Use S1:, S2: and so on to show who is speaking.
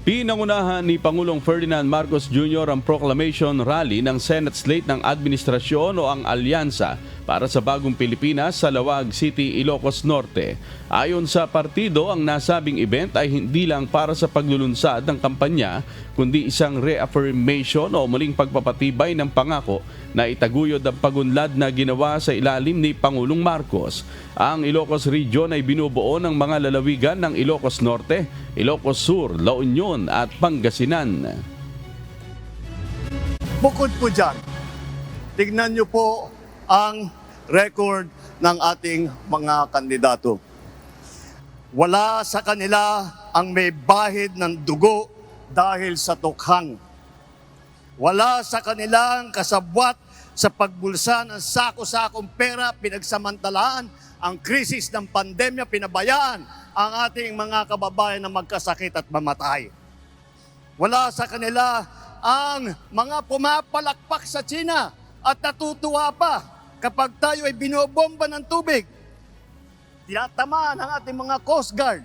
S1: Pinangunahan ni Pangulong Ferdinand Marcos Jr. ang proclamation rally ng Senate slate ng administrasyon o ang Alyansa para sa Bagong Pilipinas sa Lawag City, Ilocos Norte. Ayon sa partido, ang nasabing event ay hindi lang para sa paglulunsad ng kampanya, kundi isang reaffirmation o muling pagpapatibay ng pangako na itaguyod ang pagunlad na ginawa sa ilalim ni Pangulong Marcos. Ang Ilocos Region ay binubuo ng mga lalawigan ng Ilocos Norte, Ilocos Sur, La Union at Pangasinan.
S2: Bukod po dyan, tignan niyo po ang record ng ating mga kandidato. Wala sa kanila ang may bahid ng dugo dahil sa tukhang. Wala sa kanilang kasabwat sa pagbulsa ng sako-sakong pera, pinagsamantalaan ang krisis ng pandemya, pinabayaan ang ating mga kababayan na magkasakit at mamatay. Wala sa kanila ang mga pumapalakpak sa China at natutuwa pa kapag tayo ay binobomba ng tubig. Tinatamaan ang ating mga Coast Guard.